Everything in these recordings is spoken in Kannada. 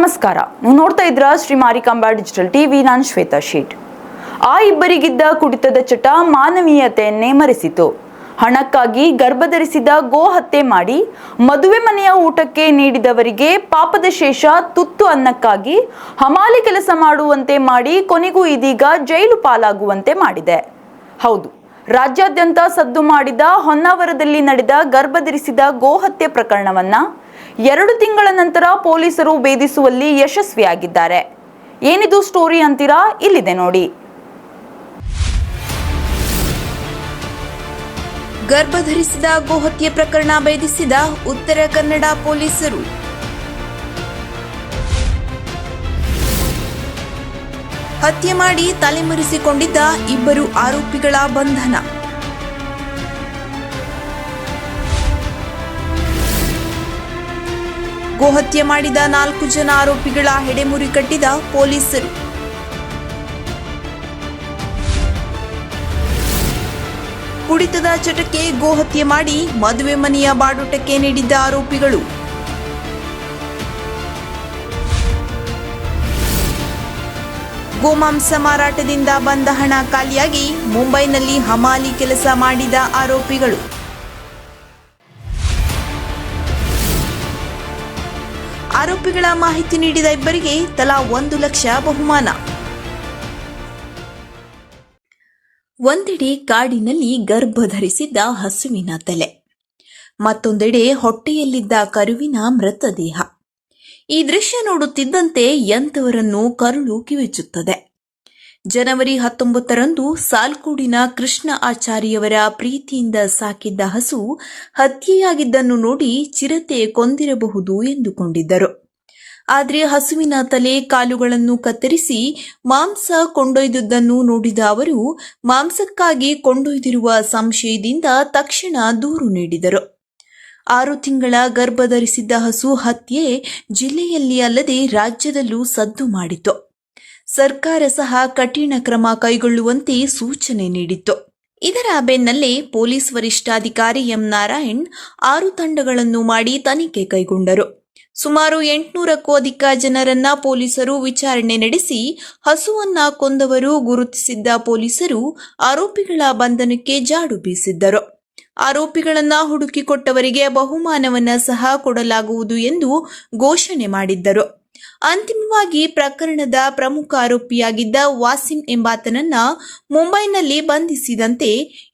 ನಮಸ್ಕಾರ. ನೀವು ನೋಡ್ತಾ ಇದ್ರ ಶ್ರೀ ಮಾರಿಕಾಂಬಾ ಡಿಜಿಟಲ್ ಟಿವಿ. ನಾನು ಶ್ವೇತಾ ಶೇಟ್. ಆ ಇಬ್ಬರಿಗಿದ್ದ ಕುಡಿತದ ಚಟ ಮಾನವೀಯತೆಯನ್ನೇ ಮರೆಸಿತು. ಹಣಕ್ಕಾಗಿ ಗರ್ಭಧರಿಸಿದ ಗೋ ಹತ್ಯೆ ಮಾಡಿ ಮದುವೆ ಮನೆಯ ಊಟಕ್ಕೆ ನೀಡಿದವರಿಗೆ ಪಾಪದ ಶೇಷ ತುತ್ತು ಅನ್ನಕ್ಕಾಗಿ ಹಮಾಲಿ ಕೆಲಸ ಮಾಡುವಂತೆ ಮಾಡಿ ಕೊನೆಗೂ ಇದೀಗ ಜೈಲು ಪಾಲಾಗುವಂತೆ ಮಾಡಿದೆ. ಹೌದು, ರಾಜ್ಯಾದ್ಯಂತ ಸದ್ದು ಮಾಡಿದ ಹೊನ್ನಾವರದಲ್ಲಿ ನಡೆದ ಗರ್ಭಧರಿಸಿದ ಗೋ ಹತ್ಯೆ ಪ್ರಕರಣವನ್ನ 2 ತಿಂಗಳ ನಂತರ ಪೊಲೀಸರು ಭೇದಿಸುವಲ್ಲಿ ಯಶಸ್ವಿಯಾಗಿದ್ದಾರೆ. ಏನಿದು ಸ್ಟೋರಿ ಅಂತೀರಾ? ಇಲ್ಲಿದೆ ನೋಡಿ. ಗರ್ಭಧರಿಸಿದ ಗೋಹತ್ಯೆ ಪ್ರಕರಣ ಭೇದಿಸಿದ ಉತ್ತರ ಕನ್ನಡ ಪೊಲೀಸರು. ಹತ್ಯೆ ಮಾಡಿ ತಲೆಮರೆಸಿಕೊಂಡಿದ್ದ ಇಬ್ಬರು ಆರೋಪಿಗಳ ಬಂಧನ. ಗೋಹತ್ಯೆ ಮಾಡಿದ 4 ಜನ ಆರೋಪಿಗಳ ಹೆಡೆಮುರಿ ಕಟ್ಟಿದ ಪೊಲೀಸರು. ಕುಡಿತದ ಚಟಕ್ಕೆ ಗೋಹತ್ಯೆ ಮಾಡಿ ಮದುವೆ ಮನೆಯ ಬಾಡೂಟಕ್ಕೆ ನೀಡಿದ್ದ ಆರೋಪಿಗಳು. ಗೋಮಾಂಸ ಮಾರಾಟದಿಂದ ಬಂದ ಹಣ ಖಾಲಿಯಾಗಿ ಮುಂಬೈನಲ್ಲಿ ಹಮಾಲಿ ಕೆಲಸ ಮಾಡಿದ ಆರೋಪಿಗಳು. ಆರೋಪಿಗಳ ಮಾಹಿತಿ ನೀಡಿದ ಇಬ್ಬರಿಗೆ ತಲಾ 1 ಲಕ್ಷ ಬಹುಮಾನ. ಒಂದೆಡೆ ಕಾಡಿನಲ್ಲಿ ಗರ್ಭಧರಿಸಿದ್ದ ಹಸುವಿನ ತಲೆ, ಮತ್ತೊಂದೆಡೆ ಹೊಟ್ಟೆಯಲ್ಲಿದ್ದ ಕರುವಿನ ಮೃತದೇಹ. ಈ ದೃಶ್ಯ ನೋಡುತ್ತಿದ್ದಂತೆ ಎಂಥವರನ್ನು ಕರುಳು ಕಿವಿಚುತ್ತದೆ. ಜನವರಿ 19ರಂದು ಸಾಲ್ಕೋಡಿನ ಕೃಷ್ಣ ಆಚಾರಿಯವರ ಪ್ರೀತಿಯಿಂದ ಸಾಕಿದ್ದ ಹಸು ಹತ್ಯೆಯಾಗಿದ್ದನ್ನು ನೋಡಿ ಚಿರತೆ ಕೊಂದಿರಬಹುದು ಎಂದುಕೊಂಡಿದ್ದರು. ಆದರೆ ಹಸುವಿನ ತಲೆ ಕಾಲುಗಳನ್ನು ಕತ್ತರಿಸಿ ಮಾಂಸ ಕೊಂಡೊಯ್ದುದನ್ನು ನೋಡಿದ ಅವರು ಮಾಂಸಕ್ಕಾಗಿ ಕೊಂಡೊಯ್ದಿರುವ ಸಂಶಯದಿಂದ ತಕ್ಷಣ ದೂರು ನೀಡಿದರು. 6 ತಿಂಗಳ ಗರ್ಭಧರಿಸಿದ್ದ ಹಸು ಹತ್ಯೆ ಜಿಲ್ಲೆಯಲ್ಲಿ ಅಲ್ಲದೆ ರಾಜ್ಯದಲ್ಲೂ ಸದ್ದು ಮಾಡಿತು. ಸರ್ಕಾರ ಸಹ ಕಠಿಣ ಕ್ರಮ ಕೈಗೊಳ್ಳುವಂತೆ ಸೂಚನೆ ನೀಡಿತ್ತು. ಇದರ ಬೆನ್ನಲ್ಲೇ ಪೊಲೀಸ್ ವರಿಷ್ಠಾಧಿಕಾರಿ ಎಂ ನಾರಾಯಣ್ 6 ತಂಡಗಳನ್ನು ಮಾಡಿ ತನಿಖೆ ಕೈಗೊಂಡರು. ಸುಮಾರು 800ಕ್ಕೂ ಅಧಿಕ ಜನರನ್ನ ಪೊಲೀಸರು ವಿಚಾರಣೆ ನಡೆಸಿ ಹಸುವನ್ನ ಕೊಂದವರು ಗುರುತಿಸಿದ್ದ ಪೊಲೀಸರು ಆರೋಪಿಗಳ ಬಂಧನಕ್ಕೆ ಜಾಡು ಬೀಸಿದ್ದರು. ಆರೋಪಿಗಳನ್ನ ಹುಡುಕಿಕೊಟ್ಟವರಿಗೆ ಬಹುಮಾನವನ್ನ ಸಹ ಕೊಡಲಾಗುವುದು ಎಂದು ಘೋಷಣೆ ಮಾಡಿದ್ದರು. ಅಂತಿಮವಾಗಿ ಪ್ರಕರಣದ ಪ್ರಮುಖ ಆರೋಪಿಯಾಗಿದ್ದ ವಾಸಿಂ ಎಂಬಾತನನ್ನ ಮುಂಬೈನಲ್ಲಿ ಬಂಧಿಸಿದಂತೆ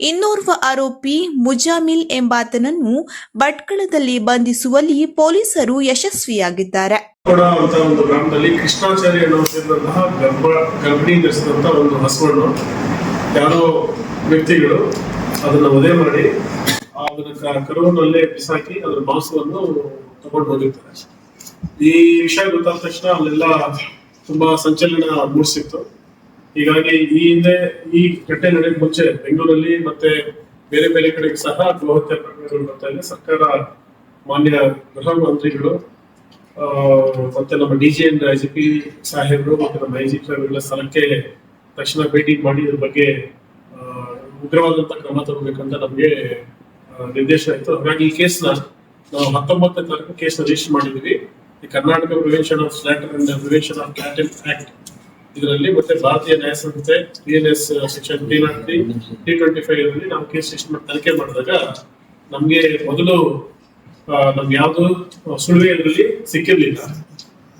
ಇನ್ನೋರ್ವ ಆರೋಪಿ ಮುಜಾಮಿಲ್ ಎಂಬಾತನನ್ನು ಭಟ್ಕಳದಲ್ಲಿ ಬಂಧಿಸುವಲ್ಲಿ ಪೊಲೀಸರು ಯಶಸ್ವಿಯಾಗಿದ್ದಾರೆ. ಒಂದು ಗ್ರಾಮದಲ್ಲಿ ಕೃಷ್ಣಾಚಾರ್ಯ ಗರ್ಭಿಣಿ ಧರಿಸಿದಂತ ಒಂದು ಹಸುವನ್ನು ಯಾರೋ ವ್ಯಕ್ತಿಗಳು ಅದನ್ನ ವಧೆ ಮಾಡಿ ಅದನ್ನ ಕರುವಿನಲ್ಲೇ ಬಿಸಾಕಿ ಅದರ ಮಾಂಸವನ್ನು ತಗೊಂಡು ಹೋಗಿರ್ತಾರೆ. ಈ ವಿಷಯ ಗೊತ್ತಾದ ತಕ್ಷಣ ಅಲ್ಲೆಲ್ಲ ತುಂಬಾ ಸಂಚಲನ ಮೂಡಿಸಿತ್ತು. ಹೀಗಾಗಿ ಈ ಹಿಂದೆ ಈ ಘಟನೆ ನಡೆಯೋಕೆ ಮುಂಚೆ ಬೆಂಗಳೂರಲ್ಲಿ ಮತ್ತೆ ಬೇರೆ ಬೇರೆ ಕಡೆಗೆ ಸಹ ಗೋಹತ್ಯೆ ಪ್ರಕರಣಗಳು ಬರ್ತಾ ಇದೆ. ಸರ್ಕಾರ ಮಾನ್ಯ ಗೃಹ ಮಂತ್ರಿಗಳು ಮತ್ತೆ ನಮ್ಮ DGN IGP ಸಾಹೇಬರು ಮತ್ತೆ ನಮ್ಮ IGP ಸಾಹೇಬರುಗಳ ಸ್ಥಳಕ್ಕೆ ತಕ್ಷಣ ಭೇಟಿ ಮಾಡಿ ಇದ್ರ ಬಗ್ಗೆ ಉಗ್ರವಾದಂತ ಕ್ರಮ ತಗೋಬೇಕಂತ ನಮ್ಗೆ ನಿರ್ದೇಶ ಆಯ್ತು. ಹಾಗಾಗಿ ಈ ಕೇಸ್ನ ನಾವು 19ನೇ ತಾರೀಕು ಕೇಸ್ ರಿಜಿಸ್ಟರ್ ಮಾಡಿದ್ವಿ. ಈ Karnataka prevention of slaughter and prevention of cattle act ಇದರಲ್ಲಿ ಮತ್ತೆ ಭಾರತೀಯ ನ್ಯಾಯ ಸಂಹಿತೆ BNS ಸೆಕ್ಷನ್ 303, 325 ಇದರಲ್ಲಿ ನಾವು ಕೇಸ್ ರಿಜಿಸ್ಟರ್ ಮಾಡಿ ತನಿಖೆ ಮಾಡಿದಾಗ ನಮ್ಗೆ ಮೊದಲು ನಮ್ಗೆ ಯಾವ್ದು ಸುಳಿವೆ ಇದರಲ್ಲಿ ಸಿಕ್ಕಿರ್ಲಿಲ್ಲ.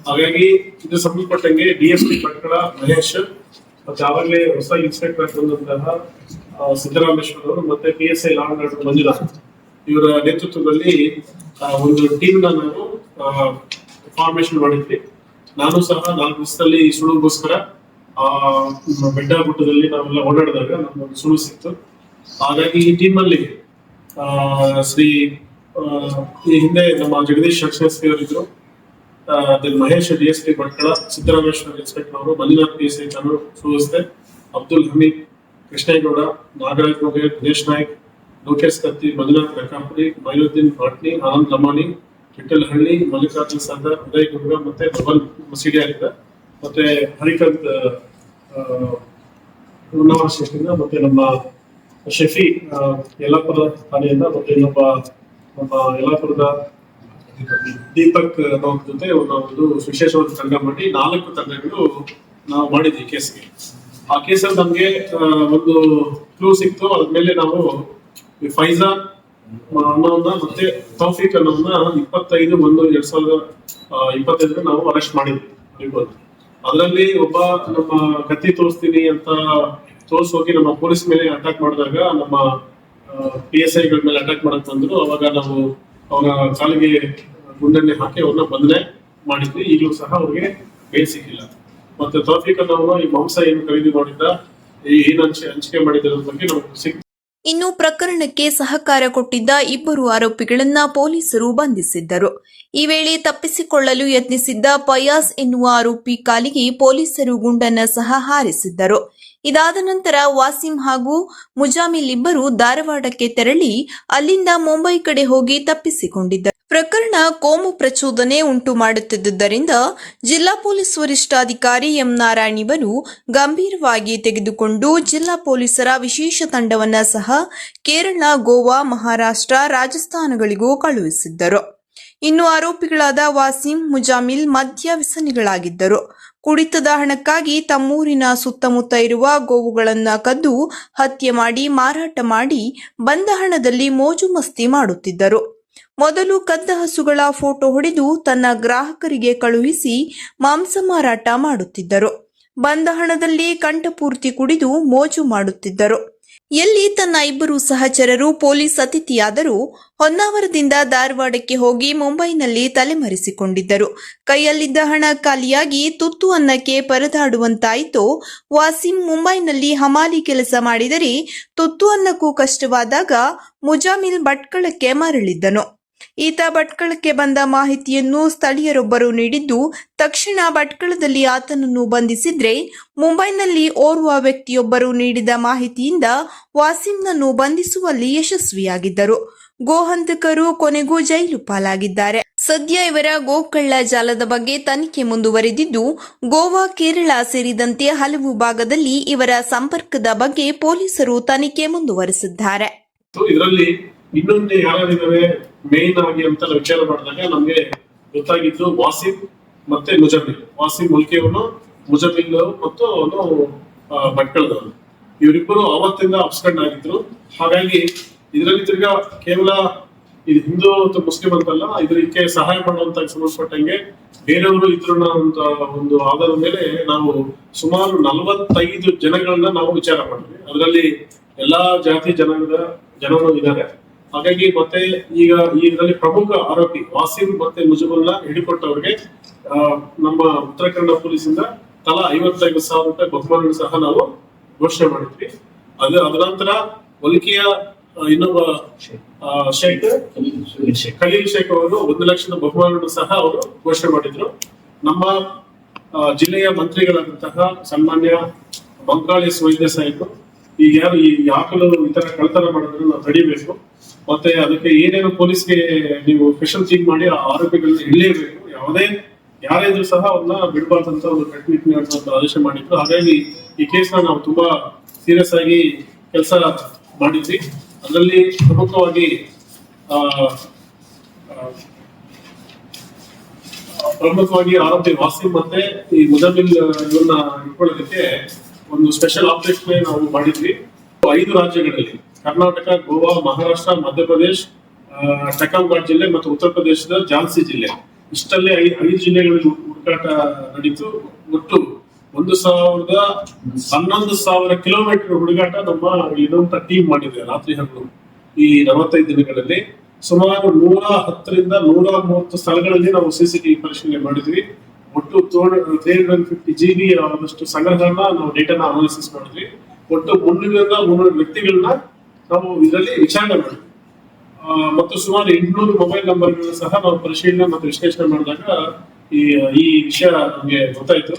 ಹಾಗಾಗಿ ಇದು ಸಂಬಂಧಪಟ್ಟಂಗೆ DSP ಭಟ್ಕಳ ಮಹೇಶ್ ಮತ್ತೆ ಆವಾಗಲೇ ಹೊಸ ಇನ್ಸ್ಪೆಕ್ಟರ್ ಬಂದಂತಹ ಸಿದ್ದರಾಮೇಶ್ವರ್ ಅವರು ಮತ್ತೆ PSI law and order Manjunath ಇವರ ನೇತೃತ್ವದಲ್ಲಿ ಒಂದು ಟೀಮ್ ನಾವು ಫಾರ್ಮೇಶನ್ ಮಾಡಿದ್ವಿ. ನಾನು ಸಹ 4 ದಿವಸದಲ್ಲಿ ಸುಳುಗೋಸ್ಕರ ಬೆಟ್ಟ ಗುಡ್ಡದಲ್ಲಿ ನಾವೆಲ್ಲ ಓಡಾಡಿದಾಗ ನಮ್ಗೊಂದು ಸುಳು ಸಿಕ್ತು. ಹಾಗಾಗಿ ಈ ಟೀಮ್ ಅಲ್ಲಿ ಶ್ರೀ ಈ ಹಿಂದೆ ನಮ್ಮ ಜಗದೀಶ್ ಶಾಸ್ತ್ರಿ ಅವರಿದ್ರು, ಮಹೇಶ್ DSP ಭಟ್ಕಳ, ಸಿದ್ದರಾಮೇಶ್ವರ ಇನ್ಸ್ಪೆಕ್ಟರ್ ಅವರು, ಮಂಜುನಾಥ್ PSI ನಾನು ಸುವ್ಯವಸ್ಥೆ, ಅಬ್ದುಲ್ ಹಮೀದ್, ಕೃಷ್ಣೇಗೌಡ, ನಾಗರಾಜ್ ಮೊಗೇರ್, ದಿನೇಶ್ ನಾಯ್ಕ್, ಲೋಕೇಶ್ ಕತ್ತಿ, ಮಂಜುನಾಥ್ ರೆಕಾಪುರಿ, ಮೈನುದ್ದೀನ್ ಪಾಟ್ನಿ, ಆನಂದ್ ಲಮಾಣಿ, ವಿಠಲ್ ಹಳ್ಳಿ, ಮಲ್ಲಿಕಾರ್ಜುನ್ ಸರ್ದಾರ್, ಉದಯ್ ಗುರ್ಗ ಮತ್ತೆ ಬಬಲ್ ಮಸೀಡಿ ಆಗಿದ್ದ ಮತ್ತೆ ಹರಿಕಂತ್ ಉನ್ನವ ಸ್ಟೇಷನ್ ಮತ್ತೆ ನಮ್ಮ ಶಫಿ ಯಲ್ಲಾಪುರ ಠಾಣೆಯಿಂದ ಮತ್ತೆ ನಮ್ಮ ಯಲ್ಲಾಪುರದ ದೀಪಕ್ ಅನ್ನೋ ಜೊತೆ ಒಂದು ವಿಶೇಷವಾದ ತಂಡ ಮಾಡಿ 4 ತಂಡಗಳು ನಾವು ಮಾಡಿದ್ವಿ ಕೇಸ್ಗೆ. ಆ ಕೇಸಲ್ಲಿ ನಮ್ಗೆ ಒಂದು ಕ್ಲೂ ಸಿಕ್ತು. ಅದ್ಮೇಲೆ ನಾವು ಫೈಜಾನ್ ಅನ್ನೋನ್ನ ಮತ್ತೆ ತೌಫಿಕ್ ಅನ್ನೋನ್ನ 25/1/2025 ನಾವು ಅರೆಸ್ಟ್ ಮಾಡಿದ್ವಿ. ಅದರಲ್ಲಿ ಒಬ್ಬ ನಮ್ಮ ಕತ್ತಿ ತೋರಿಸ್ತೀನಿ ಅಂತ ತೋರಿಸೋಗಿ ನಮ್ಮ ಪೊಲೀಸ್ ಮೇಲೆ ಅಟ್ಯಾಕ್ ಮಾಡಿದಾಗ ನಮ್ಮ PSI ಗಳ ಮೇಲೆ ಅಟ್ಯಾಕ್ ಮಾಡಕ್ ಬಂದ್ರು. ಅವಾಗ ನಾವು ಅವರ ಕಾಲಿಗೆ ಗುಂಡನ್ನೇ ಹಾಕಿ ಅವ್ರನ್ನ ಬಂಧನೆ ಮಾಡಿದ್ವಿ. ಈಗಲೂ ಸಹ ಅವ್ರಿಗೆ ಬೇಲ್ ಸಿಕ್ಕಿಲ್ಲ. ಮತ್ತೆ ತೌಫಿಕ್ ಅನ್ನೋನು ಈ ಮಾಂಸ ಏನು ಖರೀದಿ ಮಾಡಿದ್ದ, ಏನು ಹಂಚಿಕೆ ಮಾಡಿದ್ರ ಬಗ್ಗೆ ನಮ್ಗೆ ಸಿಕ್ತು. ಇನ್ನು ಪ್ರಕರಣಕ್ಕೆ ಸಹಕಾರ ಕೊಟ್ಟಿದ್ದ 2 ಆರೋಪಿಗಳನ್ನ ಪೊಲೀಸರು ಬಂಧಿಸಿದ್ದರು. ಈ ವೇಳೆ ತಪ್ಪಿಸಿಕೊಳ್ಳಲು ಯತ್ನಿಸಿದ್ದ ಫಯಾಜ್ ಎನ್ನುವ ಆರೋಪಿ ಕಾಲಿಗೆ ಪೊಲೀಸರು ಗುಂಡನ್ನ ಸಹ ಹಾರಿಸಿದ್ದರು. ಇದಾದ ನಂತರ ವಾಸಿಂ ಹಾಗೂ ಮುಜಾಮಿಲ್ ಇಬ್ಬರು ಧಾರವಾಡಕ್ಕೆ ತೆರಳಿ ಅಲ್ಲಿಂದ ಮುಂಬೈ ಕಡೆ ಹೋಗಿ ತಪ್ಪಿಸಿಕೊಂಡಿದ್ದರು. ಪ್ರಕರಣ ಕೋಮು ಪ್ರಚೋದನೆ ಉಂಟು ಮಾಡುತ್ತಿದ್ದುದರಿಂದ ಜಿಲ್ಲಾ ಪೊಲೀಸ್ ವರಿಷ್ಠಾಧಿಕಾರಿ ಎಂ ನಾರಾಯಣ್ ಇವರು ಗಂಭೀರವಾಗಿ ತೆಗೆದುಕೊಂಡು ಜಿಲ್ಲಾ ಪೊಲೀಸರ ವಿಶೇಷ ತಂಡವನ್ನ ಸಹ ಕೇರಳ, ಗೋವಾ, ಮಹಾರಾಷ್ಟ್ರ, ರಾಜಸ್ಥಾನಗಳಿಗೂ ಕಳುಹಿಸಿದ್ದರು. ಇನ್ನು ಆರೋಪಿಗಳಾದ ವಾಸಿಂ, ಮುಜಾಮಿಲ್ ಮದ್ಯ ವ್ಯಸನಿಗಳಾಗಿದ್ದರು. ಕುಡಿತದ ಹಣಕ್ಕಾಗಿ ತಮ್ಮೂರಿನ ಸುತ್ತಮುತ್ತ ಇರುವ ಗೋವುಗಳನ್ನು ಕದ್ದು ಹತ್ಯೆ ಮಾಡಿ ಮಾರಾಟ ಮಾಡಿ ಬಂದ ಹಣದಲ್ಲಿ ಮೋಜು ಮಸ್ತಿ ಮಾಡುತ್ತಿದ್ದರು. ಮೊದಲು ಕದ್ದ ಹಸುಗಳ ಫೋಟೋ ಹೊಡೆದು ತನ್ನ ಗ್ರಾಹಕರಿಗೆ ಕಳುಹಿಸಿ ಮಾಂಸ ಮಾರಾಟ ಮಾಡುತ್ತಿದ್ದರು. ಬಂದ ಹಣದಲ್ಲಿ ಕಂಠಪೂರ್ತಿ ಕುಡಿದು ಮೋಜು ಮಾಡುತ್ತಿದ್ದರು. ಎಲ್ಲಿ ತನ್ನ 2 ಸಹಚರರು ಪೊಲೀಸ್ ಅತಿಥಿಯಾದರೂ ಹೊನ್ನಾವರದಿಂದ ಧಾರವಾಡಕ್ಕೆ ಹೋಗಿ ಮುಂಬೈನಲ್ಲಿ ತಲೆಮರೆಸಿಕೊಂಡಿದ್ದರು. ಕೈಯಲ್ಲಿದ್ದ ಹಣ ಖಾಲಿಯಾಗಿ ತುತ್ತು ಅನ್ನಕ್ಕೆ ಪರದಾಡುವಂತಾಯಿತು. ವಾಸಿಂ ಮುಂಬೈನಲ್ಲಿ ಹಮಾಲಿ ಕೆಲಸ ಮಾಡಿದರೆ ತುತ್ತು ಅನ್ನಕ್ಕೂ ಕಷ್ಟವಾದಾಗ ಮುಜಾಮಿಲ್ ಭಟ್ಕಳಕ್ಕೆ ಮರಳಿದ್ದನು. ಈತ ಭಟ್ಕಳಕ್ಕೆ ಬಂದ ಮಾಹಿತಿಯನ್ನು ಸ್ಥಳೀಯರೊಬ್ಬರು ನೀಡಿದ್ದು ತಕ್ಷಣ ಭಟ್ಕಳದಲ್ಲಿ ಆತನನ್ನು ಬಂಧಿಸಿದ್ರೆ, ಮುಂಬೈನಲ್ಲಿ ಓರ್ವ ವ್ಯಕ್ತಿಯೊಬ್ಬರು ನೀಡಿದ ಮಾಹಿತಿಯಿಂದ ವಾಸಿಂನನ್ನು ಬಂಧಿಸುವಲ್ಲಿ ಯಶಸ್ವಿಯಾಗಿದ್ದರು. ಗೋಹಂತಕರು ಕೊನೆಗೂ ಜೈಲು ಪಾಲಾಗಿದ್ದಾರೆ. ಸದ್ಯ ಇವರ ಗೋಕಳ್ಳ ಜಾಲದ ಬಗ್ಗೆ ತನಿಖೆ ಮುಂದುವರೆದಿದ್ದು, ಗೋವಾ, ಕೇರಳ ಸೇರಿದಂತೆ ಹಲವು ಭಾಗದಲ್ಲಿ ಇವರ ಸಂಪರ್ಕದ ಬಗ್ಗೆ ಪೊಲೀಸರು ತನಿಖೆ ಮುಂದುವರೆಸಿದ್ದಾರೆ. ಇದರಲ್ಲಿ ಇನ್ನೊಂದು ಯಾರಿದ್ದಾರೆ ಮೇನ್ ಆಗಿ ಅಂತ ವಿಚಾರ ಮಾಡಿದಾಗ ನಮ್ಗೆ ಗೊತ್ತಾಗಿದ್ದು ವಾಸಿಂ ಮತ್ತೆ ಮುಜಮಿಲ್. ವಾಸಿಂ ಮುಲ್ಕಿಯವನು, ಮುಜಮಿಲ್ ಮತ್ತು ಅವನು ಭಟ್ಕಳದವನು. ಇವರಿಬ್ಬರು ಅವತ್ತಿಂದ ಅಬ್ಸ್ಕಂಡ್ ಆಗಿದ್ರು. ಹಾಗಾಗಿ ಇದರಲ್ಲಿ ತಿರ್ಗಾ ಕೇವಲ ಇದು ಹಿಂದೂ ಮತ್ತು ಮುಸ್ಲಿಂ ಅಂತಲ್ಲ, ಇದಕ್ಕೆ ಸಹಾಯ ಮಾಡುವಂತ ಸಂಬಂಧಪಟ್ಟಂಗೆ ಬೇರೆಯವರು ಇದ್ರನ್ನ ಒಂದು ಆಧಾರದ ಮೇಲೆ ನಾವು ಸುಮಾರು 45 ಜನಗಳನ್ನ ನಾವು ವಿಚಾರ ಮಾಡಿದ್ವಿ. ಅದರಲ್ಲಿ ಎಲ್ಲಾ ಜಾತಿ ಜನರು ಇದ್ದಾರೆ. ಹಾಗಾಗಿ ಮತ್ತೆ ಈಗ ಇದರಲ್ಲಿ ಪ್ರಮುಖ ಆರೋಪಿ ವಾಸಿಂ ಮತ್ತೆ ಮುಜಮಿಲ್ನ ಹಿಡಿಕೊಟ್ಟವರಿಗೆ ನಮ್ಮ ಉತ್ತರ ಕನ್ನಡ ಪೊಲೀಸಿಂದ ತಲಾ 55,000 ರೂಪಾಯಿ ಬಹುಮಾನ ಸಹ ನಾವು ಘೋಷಣೆ ಮಾಡಿದ್ವಿ. ಅದರ ನಂತರ ಒಲಿಕೆಯ ಇನ್ನೊಬ್ಬ ಶೇಖ್ ಖಲೀಲ್ ಶೇಖ್ ಅವರು 1 ಲಕ್ಷದ ಬಹುಮಾನವನ್ನು ಸಹ ಅವರು ಘೋಷಣೆ ಮಾಡಿದ್ರು. ನಮ್ಮ ಜಿಲ್ಲೆಯ ಮಂತ್ರಿಗಳಾದಂತಹ ಸನ್ಮಾನ್ಯ ಬಂಗಾಳಿ ವೈದ್ಯ ಸಾಹೇಬರು ಈಗ ಯಾರು ಈ ಆಕಳು ಈ ತರ ಕಳ್ತನ ಮಾಡಿದ್ರೆ ನಾವು ತಡಿಬೇಕು, ಮತ್ತೆ ಅದಕ್ಕೆ ಏನೇನು ಪೊಲೀಸ್ಗೆ ನೀವು ಸ್ಪೆಷಲ್ ಚೀಟ್ ಮಾಡಿ ಆ ಆರೋಪಿಗಳನ್ನ ಹಿಡಿಯಬೇಕು, ಯಾರೇ ಇದ್ರು ಸಹ ಅವ್ರನ್ನ ಬಿಡಬಾರ್ದಂತ ಒಂದು ಕಟ್ಟುನಿಟ್ಟಿನ ಆದೇಶ ಮಾಡಿದ್ರು. ಹಾಗಾಗಿ ಈ ಕೇಸ್ನ ನಾವು ತುಂಬಾ ಸೀರಿಯಸ್ ಆಗಿ ಕೆಲಸ ಮಾಡಿದ್ವಿ. ಅದರಲ್ಲಿ ಪ್ರಮುಖವಾಗಿ ಆರೋಪಿ ವಾಸಿಂ ಮತ್ತೆ ಈ ಮುಜಮಿಲ್ ಇವನ್ನ ಇಟ್ಕೊಳ್ಳೋದಕ್ಕೆ ಒಂದು ಸ್ಪೆಷಲ್ ಆಪರೇಷನ್ ನಾವು ಮಾಡಿದ್ವಿ. 5 ರಾಜ್ಯಗಳಲ್ಲಿ ಕರ್ನಾಟಕ, ಗೋವಾ, ಮಹಾರಾಷ್ಟ್ರ, ಮಧ್ಯಪ್ರದೇಶ್, ಟಕಮ್ಗಢ್ ಜಿಲ್ಲೆ ಮತ್ತು ಉತ್ತರ ಪ್ರದೇಶದ ಝಾನ್ಸಿ ಜಿಲ್ಲೆ, ಇಷ್ಟಲ್ಲೇ 5 ಜಿಲ್ಲೆಗಳಲ್ಲಿ ಹುಡುಕಾಟ ನಡೀತು. ಒಟ್ಟು 11,000 ಕಿಲೋಮೀಟರ್ ಹುಡುಕಾಟ ನಮ್ಮ ಇನ್ನೊಂದು ಟೀಮ್ ಮಾಡಿದೆ ರಾತ್ರಿ ಹಗಲು. ಈ 45 ದಿನಗಳಲ್ಲಿ ಸುಮಾರು 110ರಿಂದ 130 ಸ್ಥಳಗಳಲ್ಲಿ ನಾವು CCTV ಪರಿಶೀಲನೆ ಮಾಡಿದ್ವಿ. ಒಟ್ಟು 350 GB ಆದಷ್ಟು ಸಂಗ್ರಹನ ನಾವು ಡೇಟಾನ ಅನಾಲಿಸಿಸ್ ಮಾಡಿದ್ವಿ. ಒಟ್ಟು 300ರಿಂದ 300 ವ್ಯಕ್ತಿಗಳನ್ನ ನಾವು ಇದರಲ್ಲಿ ವಿಚಾರಣೆ ಮಾಡಿದ್ವಿ. ಮತ್ತು ಸುಮಾರು 800 ಮೊಬೈಲ್ ನಂಬರ್ಗಳನ್ನ ಸಹ ನಾವು ಪರಿಶೀಲನೆ ಮತ್ತು ವಿಶ್ಲೇಷಣೆ ಮಾಡಿದಾಗ ಈ ವಿಷಯ ನಮಗೆ ಗೊತ್ತಾಯ್ತು.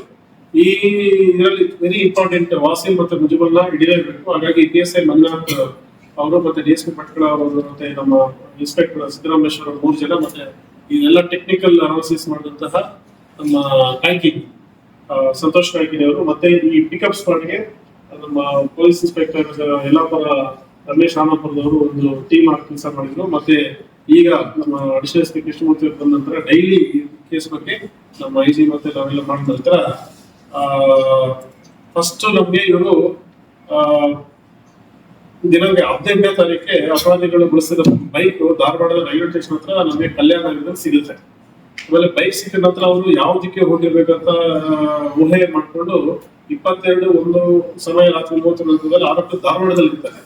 ಇದರಲ್ಲಿ ವೆರಿ ಇಂಪಾರ್ಟೆಂಟ್ ವಾಸಿಂ ಮತ್ತು ಮುಜಮಿಲ್ನ ಹಿಡಿಯಲೇಬೇಕು. ಹಾಗಾಗಿ PSI ಮಂಜುನಾಥ್ ಅವರು ಮತ್ತೆ DSP ಭಟ್ಕಳ ಅವರು ಮತ್ತೆ ನಮ್ಮ ಇನ್ಸ್ಪೆಕ್ಟರ್ ಸಿದ್ದರಾಮೇಶ್ವರ 3 ಜನ ಮತ್ತೆ ಇದೆಲ್ಲ ಟೆಕ್ನಿಕಲ್ ಅನಾಲಿಸಿಸ್ ಮಾಡಿದಂತಹ ನಮ್ಮ ಕಾಯ್ಕಿನಿ ಸಂತೋಷ್ ಕಾಯ್ಕಿನಿ ಅವರು ಮತ್ತೆ ಈ ಪಿಕಪ್ ಸ್ಪಾಟ್ಗೆ ನಮ್ಮ ಪೊಲೀಸ್ ಇನ್ಸ್ಪೆಕ್ಟರ್ ಯಲ್ಲಾಪುರ ರಮೇಶ್ ರಾಮಪುರದವರು ಒಂದು ಟೀಮ್ ಆಗಿ ಕೆಲಸ ಮಾಡಿದ್ರು. ಮತ್ತೆ ಈಗ ನಮ್ಮ ಅಡಿಷನಲ್ ಎಸ್ ಪಿ ಕೃಷ್ಣಮೂರ್ತಿ ಬಂದ ನಂತರ ಡೈಲಿ ಕೇಸ್ ಬಗ್ಗೆ ನಮ್ಮ ಐ ಜಿ ಮತ್ತೆ ನಾವೆಲ್ಲ ಮಾಡಿದ ನಂತರ ಫಸ್ಟ್ ನಮ್ಗೆ ಇವರು ದಿನಾಂಕ 15ನೇ ತಾರೀಕಿಗೆ ಅಪರಾಧಿಗಳು ಬಳಸಿದ ಬೈಕ್ ಧಾರವಾಡದ ರೈಲ್ವೆ ಸ್ಟೇಷನ್ ಹತ್ರ ನಮಗೆ ಕಲ್ಯಾಣ ನಗರದಲ್ಲಿ ಸಿಗುತ್ತೆ. ಆಮೇಲೆ ಬೈಕ್ ಸಿಕ್ಕಿದ ನಂತರ ಅವರು ಯಾವುದಕ್ಕೆ ಹೋಗಿರ್ಬೇಕಂತ ಊಹೆ ಮಾಡ್ಕೊಂಡು 22 ಸಮಯ ರಾತ್ರಿ 30 ನಂತರದಲ್ಲಿ ಆರೋಪಿ ಧಾರವಾಡದಲ್ಲಿ ಇರ್ತಾರೆ.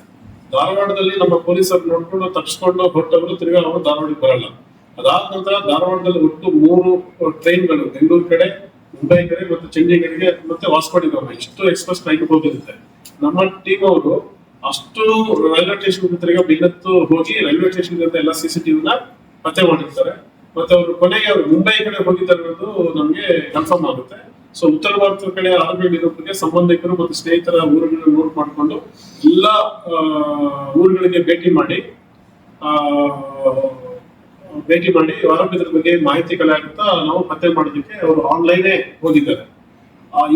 ಧಾರವಾಡದಲ್ಲಿ ನಮ್ಮ ಪೊಲೀಸರು ನೋಡ್ಕೊಂಡು ತಪ್ಪಿಸ್ಕೊಂಡು ಹೊರಟವರು ತಿರ್ಗಾ ಅವರು ಧಾರವಾಡಕ್ಕೆ ಬರಲ್ಲ. ಅದಾದ ನಂತರ ಧಾರವಾಡದಲ್ಲಿ ಒಟ್ಟು 3 ಟ್ರೈನ್ಗಳು ಬೆಂಗಳೂರು ಕಡೆ, ಮುಂಬೈ ಕಡೆ ಮತ್ತು ಚಂಡೀಗಢಗೆ ಮತ್ತೆ ವಾಸ್ಕೋಡಿಗಾಮ ಇಷ್ಟು ಎಕ್ಸ್ಪ್ರೆಸ್ ಟ್ರೈನ್ ಹೋಗಿರುತ್ತೆ. ನಮ್ಮ ಟೀಮ್ ಅವರು ಅಷ್ಟು ರೈಲ್ವೆ ಸ್ಟೇಷನ್ ತಿರ್ಗಾ ಬೆನ್ನತ್ತು ಹೋಗಿ ರೈಲ್ವೆ ಸ್ಟೇಷನ್ ಎಲ್ಲ CCTV ಪತ್ತೆ ಮಾಡಿರ್ತಾರೆ. ಮತ್ತೆ ಅವರು ಕೊನೆಗೆ ಮುಂಬೈ ಕಡೆ ಹೋಗಿದ್ದಾರೆ ಅನ್ನೋದು ನಮ್ಗೆ ಕನ್ಫರ್ಮ್ ಆಗುತ್ತೆ. ಸೊ ಉತ್ತರ ಭಾರತದ ಕಡೆ ಆರೋಗ್ಯ ನಿರೂಪಣೆಗೆ ಸಂಬಂಧಿಕರು ಮತ್ತು ಸ್ನೇಹಿತರ ಊರುಗಳನ್ನ ನೋಟ್ ಮಾಡಿಕೊಂಡು ಎಲ್ಲ ಊರುಗಳಿಗೆ ಭೇಟಿ ಮಾಡಿ ಆರೋಗ್ಯದ ಬಗ್ಗೆ ಮಾಹಿತಿ ಕಲೆ ಆಗುತ್ತಾ ನಾವು ಪತ್ತೆ ಮಾಡೋದಕ್ಕೆ ಅವರು ಆನ್ಲೈನೇ ಹೋಗಿದ್ದಾರೆ.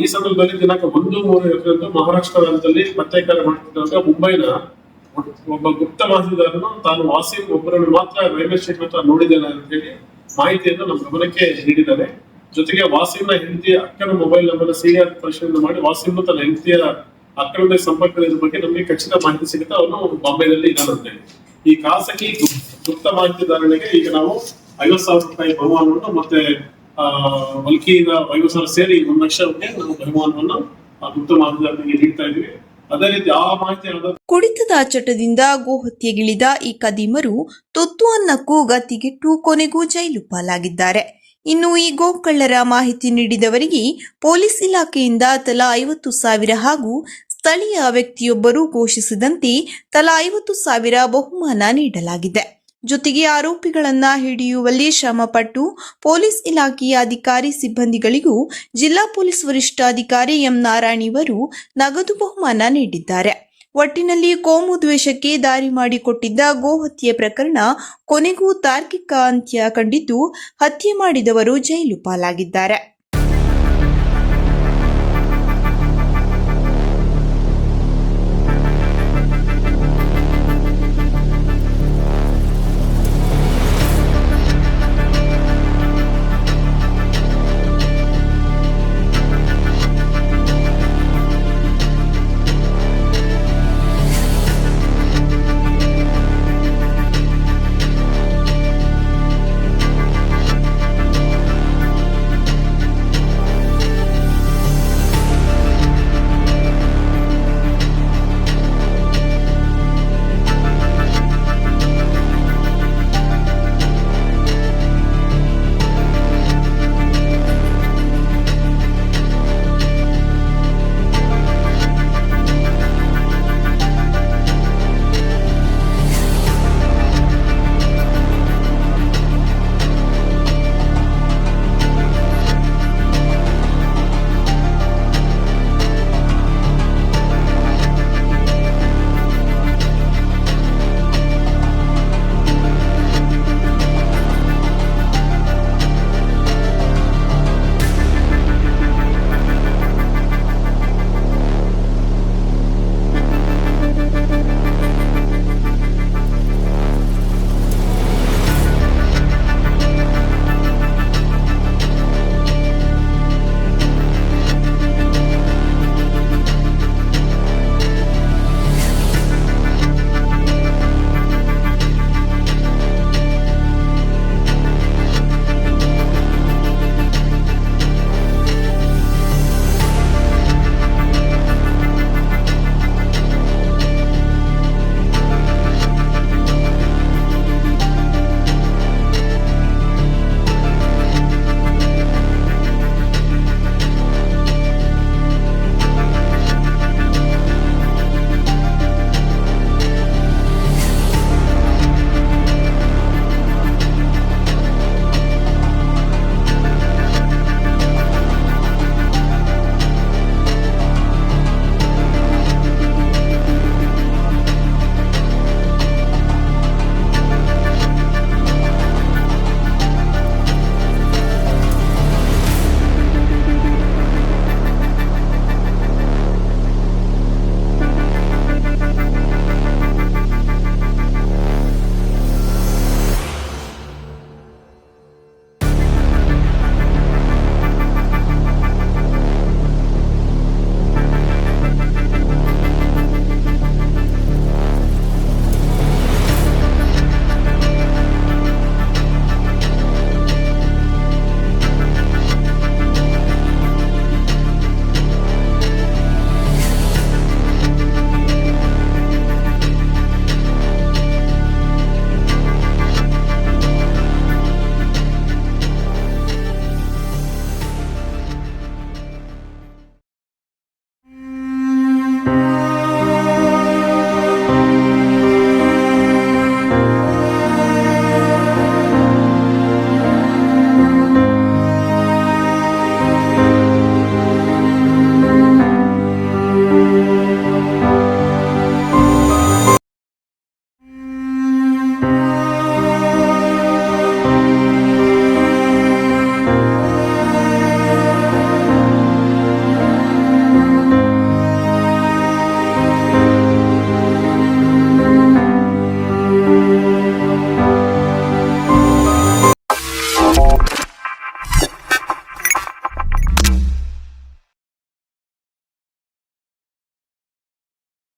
ಈ ಸಂದರ್ಭದಲ್ಲಿ ದಿನಾಂಕ 1/3 ಮಹಾರಾಷ್ಟ್ರ ರಾಜ್ಯದಲ್ಲಿ ಪತ್ತೆ ಕಾರ್ಯ ಮಾಡ್ತಿದ್ದಾಗ ಮುಂಬೈನ ಒಬ್ಬ ಗುಪ್ತ ಮಾಹಿತಿದಾರನು ತಾನು ವಾಸಿಂ ಒಬ್ಬರನ್ನು ಮಾತ್ರ ರೈಲ್ವೆ ಸ್ಟೇಷನ್ ಹತ್ರ ನೋಡಿದ್ದೇನೆ ಅಂತ ಹೇಳಿ ಮಾಹಿತಿಯನ್ನು ನಮ್ಮ ಗಮನಕ್ಕೆ ನೀಡಿದ್ದಾರೆ. ಜೊತೆಗೆ ವಾಸಿಂನ ಹೆಂಡತಿಯ ಅಕ್ಕನ ಮೊಬೈಲ್ ನಂಬರ್ CR ಪರಿಶೀಲನೆ ಮಾಡಿ ವಾಸಿಂ ತನ್ನ ಹೆಂಡತಿಯ ಅಕ್ಕನ ಸಂಪರ್ಕದ ಬಗ್ಗೆ ನಮಗೆ ಖಚಿತ ಮಾಹಿತಿ ಸಿಗುತ್ತೆ. ಅವನು ಬಾಂಬೆದಲ್ಲಿ ಇದ್ದಾನೆ. ಈ ಖಾಸಗಿ ಗುಪ್ತ ಮಾಹಿತಿದಾರನಿಗೆ ಈಗ ನಾವು 50,000 ರೂಪಾಯಿ ಬಹುಮಾನವನ್ನು ಮತ್ತೆ ವಲ್ಕಿಯಿಂದ 50,000 ಸೇರಿ 1 ಲಕ್ಷಕ್ಕೆ ನಾವು ಬಹುಮಾನವನ್ನು ಗುಪ್ತ ಮಾಹಿತಿದಾರನಿಗೆ ನೀಡ್ತಾ ಇದ್ವಿ. ಅದೇ ರೀತಿ ಆ ಮಾಹಿತಿ ಕುಡಿತದ ಚಟದಿಂದ ಗೋಹತ್ಯೆಗಿಳಿದ ಈ ಕದೀಮರು ತುತ್ತು ಅನ್ನಕ್ಕೂ ಗತಿಗೆಟ್ಟು ಕೊನೆಗೂ ಜೈಲು ಪಾಲಾಗಿದ್ದಾರೆ. ಇನ್ನು ಈ ಗೋಕಳ್ಳರ ಮಾಹಿತಿ ನೀಡಿದವರಿಗೆ ಪೊಲೀಸ್ ಇಲಾಖೆಯಿಂದ ತಲಾ 50,000 ಹಾಗೂ ಸ್ಥಳೀಯ ವ್ಯಕ್ತಿಯೊಬ್ಬರು ಘೋಷಿಸಿದಂತೆ ತಲಾ 50,000 ಬಹುಮಾನ ನೀಡಲಾಗಿದೆ. ಜೊತೆಗೆ ಆರೋಪಿಗಳನ್ನ ಹಿಡಿಯುವಲ್ಲಿ ಶ್ರಮಪಟ್ಟು ಪೊಲೀಸ್ ಇಲಾಖೆಯ ಅಧಿಕಾರಿ ಸಿಬ್ಬಂದಿಗಳಿಗೂ ಜಿಲ್ಲಾ ಪೊಲೀಸ್ ವರಿಷ್ಠಾಧಿಕಾರಿ ಎಂ ನಾರಾಯಣ್ ಇವರು ನಗದು ಬಹುಮಾನ ನೀಡಿದ್ದಾರೆ. ಒಟ್ಟಿನಲ್ಲಿ ಕೋಮು ದ್ವೇಷಕ್ಕೆ ದಾರಿ ಮಾಡಿಕೊಟ್ಟಿದ್ದ ಗೋಹತ್ಯೆ ಪ್ರಕರಣ ಕೊನೆಗೂ ತಾರ್ಕಿಕ ಅಂತ್ಯ ಕಂಡಿದ್ದು ಹತ್ಯೆ ಮಾಡಿದವರು ಜೈಲು ಪಾಲಾಗಿದ್ದಾರೆ.